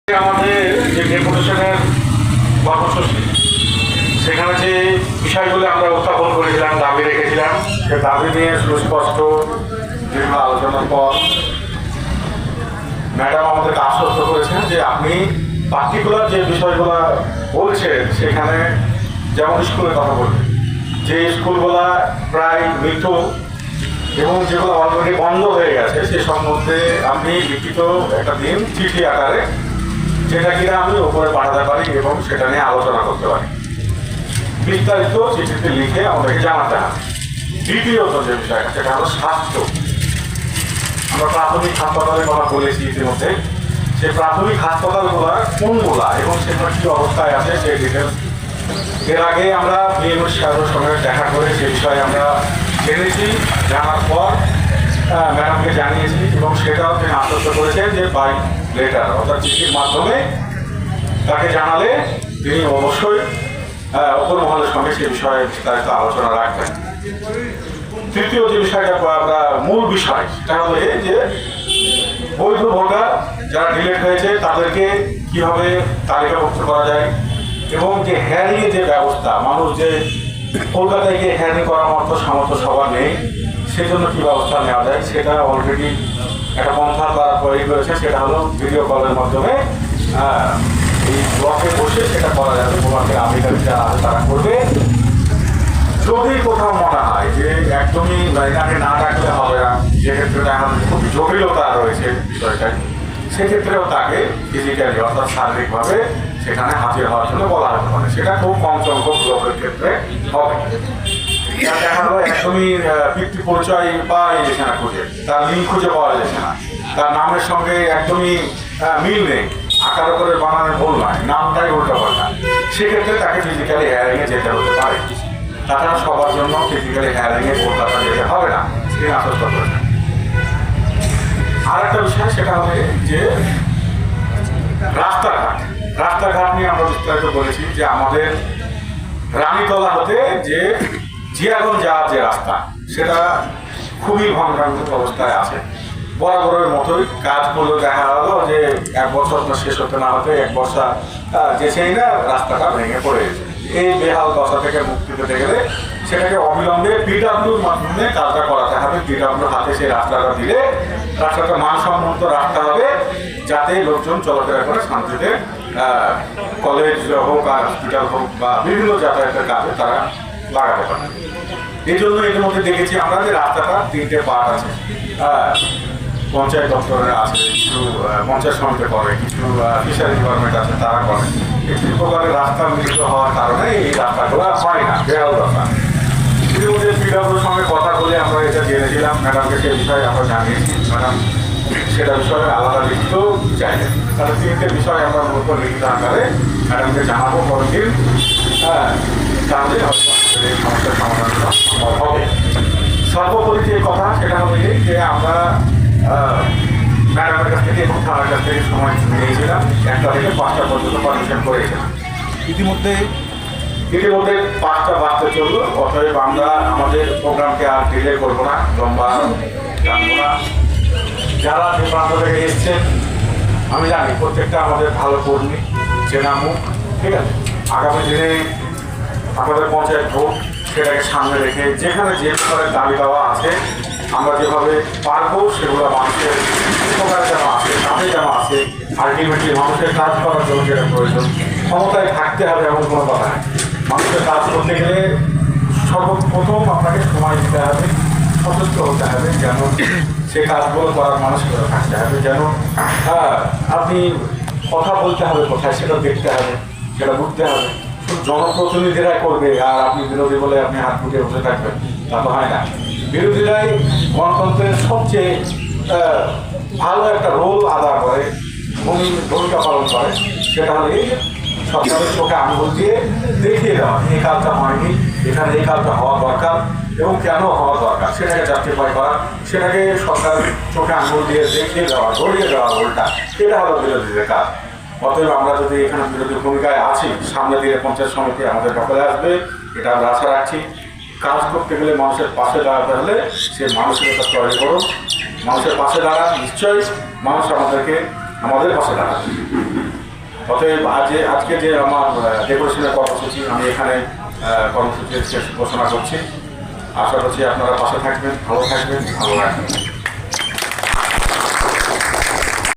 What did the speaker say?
আমাদের যে ডেপুটেশনের কর্মসূচি সেখানে যে বিষয়গুলো আমরা উত্থাপন করেছিলাম, দাবি রেখেছিলাম, সে দাবি নিয়ে সুস্পষ্ট দীর্ঘ আলোচনার পর ম্যাডাম আমাদেরকে আশ্বস্ত করেছেন যে আপনি পার্টিকুলার যে বিষয়গুলো বলছেন সেখানে যেমন স্কুলের কথা বলবেন, যে স্কুলগুলো প্রায় মৃত এবং যেগুলো অলরেডি বন্ধ হয়ে গেছে সে সম্বন্ধে আপনি লিখিত একটা দিন চিঠি আকারে যেটা কিনা আমি উপরে পাঠাতে পারি এবং সেটা নিয়ে আলোচনা করতে পারি। বিস্তারিত চিঠিতে লিখে আমাদেরকে জানাতে হবে। দ্বিতীয়ত যে বিষয়টা সেটা হলো স্বাস্থ্য। আমরা প্রাথমিক হাসপাতালের কথা বলেছি ইতিমধ্যে, সেই প্রাথমিক হাসপাতালগুলো কোনগুলা এবং সেগুলো কি অবস্থায় আছে সেই ডিটেলস এর আগে আমরা বিএমওর সাহেবের সঙ্গে দেখা করে সে বিষয়ে আমরা জেনেছি। জানার পর ম্যাডামকে জানিয়েছি এবং সেটাও তিনি আশ্বস্ত করেছেন যে বাই লেটার অর্থাৎ চিঠির মাধ্যমে তাকে জানালে তিনি অবশ্যই অপর মহলের সঙ্গে সে বিষয়ে বিস্তারিত আলোচনা রাখবেন। তৃতীয় যে বিষয়টা আমরা মূল বিষয় সেটা হলো যে বৈধ ভোটার যারা ডিলেট হয়েছে তাদেরকে কিভাবে তালিকাভুক্ত করা যায় এবং যে হ্যারিং যে ব্যবস্থা, মানুষ যে কলকাতায় গিয়ে হ্যারিং করার মতো সামর্থ্য সবার নেই, সেই জন্য কী ব্যবস্থা নেওয়া যায় সেটা অলরেডি একটা পন্থা তারা তৈরি করেছে। সেটা হলো ভিডিও কলের মাধ্যমে এই ব্লকে বসে সেটা করা যাবে। ব্লকের আধিকারিক যারা আছে তারা করবে। যদি কোথাও মনে হয় যে একদমই এটাকে না ডাকলে হবে না, যেক্ষেত্রে এখন খুব জটিলতা রয়েছে বিষয়টাই, সেক্ষেত্রেও তাকে ফিজিক্যালি অর্থাৎ শারীরিকভাবে সেখানে হাজির হওয়ার জন্য বলা হতে পারে। সেটা খুব কম সংখ্যক লোকের ক্ষেত্রে হবে। দেখা গেলো একদমই পিতৃ পরিচয় পাওয়া যাচ্ছে না, খুঁজে তার লিঙ্ক খুঁজে পাওয়া যাচ্ছে না, তার নামের সঙ্গে একদমই মিল নেই, আকার করে বানানোর ভুল নয়, নামটাই উল্টো পাল্টা, সেক্ষেত্রে তাকে ফিজিক্যালি হেয়ারিংয়ে যেতে হতে পারে। তাছাড়া সবার জন্য ফিজিক্যালি হেয়ারিংয়ে কলকাতা যেতে হবে না, তিনি আশ্বস্ত করেছেন। আর একটা বিষয় সেটা হবে যে রাস্তাঘাট নিয়ে আমরা বিস্তারিত বলেছি যে আমাদের রানীতলা হতে যে জিয়াগঞ্জ যাওয়ার যে রাস্তা সেটা খুবই ভঙ্গাঙ্গ অবস্থায় আছে। বরাবরের মতোই কাজ করলে দেখা গেল যে এক বছর শেষ হতে না হতে এক বর্ষা যেছেই না রাস্তাটা ভেঙে পড়ে গেছে। এই বেহাল দশা থেকে মুক্তি পেতে গেলে সেটাকে অবিলম্বে পিডাব্লিউর মাধ্যমে কাজটা করাতে হবে। পিডাব্লিউর হাতে সেই রাস্তাটা দিলে রাস্তাটা মানসম্মত রাখতে হবে যাতে লোকজন চলাফেরা করে শান্তিতে কলেজ হোক আর হসপিটাল হোক বা বিভিন্ন যাতায়াতের কাজে তারা লাগাতে পারে। এই জন্য এর মধ্যে দেখেছি আমরা যে রাস্তাটা 3টে পার্ট আছে। পঞ্চায়েত দপ্তরে আছে, কিছু পঞ্চায়েত সমিতি করে, কিছু ফিশারি ডিপার্টমেন্ট আছে তারা করে। এই প্রকারের রাস্তা মিলিত হওয়ার কারণে এই রাস্তাগুলো হয় না, বেহাল রাস্তা। ইতিমধ্যে পিডাব্লিউর সঙ্গে কথা বলে আমরা এটা জেনেছিলাম, ম্যাডামকে সে বিষয়ে আমরা জানিয়েছি। ম্যাডাম সেটা বিষয়ে আলাদা লিখিত চাইলেন। তাহলে 3টে বিষয় আমরা মূলত লিখিত আকারে ম্যাডামকে জানাবো পরের দিন। জানলে এই সমস্যার সমাধানটা সম্ভব হবে। সর্বোপরি যে কথা সেটা হলো যে আমরা ম্যাডামের কাছ থেকে এবং থানার কাছ থেকে সময় নিয়েছিলাম 1টা থেকে 5টা পর্যন্ত পারমিশন করেছিলাম। ইতিমধ্যে 5টা বাজতে চললো। অতএব আমরা আমাদের প্রোগ্রামকে আর ডিলে করবো না, লম্বা জানবো না। যারা যে প্রান্ত থেকে এসছেন আমি জানি প্রত্যেকটা আমাদের ভালো কর্মী, চেনা মুখ, ঠিক আছে। আগামী দিনে আমাদের পঞ্চায়েত ভোট সেটাকে সামনে রেখে যেখানে যে প্রকারের দাবি দেওয়া আছে আমরা যেভাবে পারবো সেগুলো মানুষের উপকার যেন আছে, কাজে যেন আছে, আলটিমেটলি মানুষের কাজ করার জন্য যেটা প্রয়োজন, ক্ষমতায় থাকতে হবে এমন কোনো কথা নেই। মানুষের কাজ করতে গেলে সর্বপ্রথম আপনাকে সময় দিতে হবে, সচেষ্ট হতে হবে, যেন সে কাজগুলো করার মানসিকতা থাকতে হবে, যেন আপনি কথা বলতে হবে কোথায় সেটা দেখতে হবে, সেটা বুঝতে হবে। শুধু জনপ্রতিনিধিরাই করবে আর আপনি বিরোধী বলে আপনি হাত ফুটে বসে থাকবেন, তা তো হয় না। বিরোধীরাই গণতন্ত্রের সবচেয়ে ভালো একটা রোল আদা করে, ভূমিকা পালন করে। সেটা হলে এই সরকারের চোখে আঙুল দিয়ে দেখিয়ে দেওয়া এই কাজটা হয়নি, এখানে এই কাজটা হওয়া দরকার এবং কেন হওয়া দরকার সেটাকে জাস্টিফাই করা, সেটাকে সরকারের চোখে আঙুল দিয়ে দেখিয়ে দেওয়া, ধরিয়ে দেওয়া ভুলটা, এটা হলো বিরোধীদের কাজ। অতএব আমরা যদি এখানে বিরোধী ভূমিকায় আছি, সামনে দিকে পঞ্চায়েত সমিতি আমাদের দখলে আসবে, এটা আমরা আশা রাখছি। কাজ করতে গেলে মানুষের পাশে দাঁড়াতে হলে সে মানসিকতা তৈরি করুন, মানুষের পাশে দাঁড়ান, নিশ্চয়ই মানুষ আমাদের পাশে দাঁড়াবে। অতএব আজকে যে আমার ডেকোরেশনের কর্মসূচি আমি এখানে কর্মসূচি শেষ ঘোষণা করছি। আশা করছি আপনারা পাশে থাকবেন, ভালো থাকবেন, ভালো রাখবেন।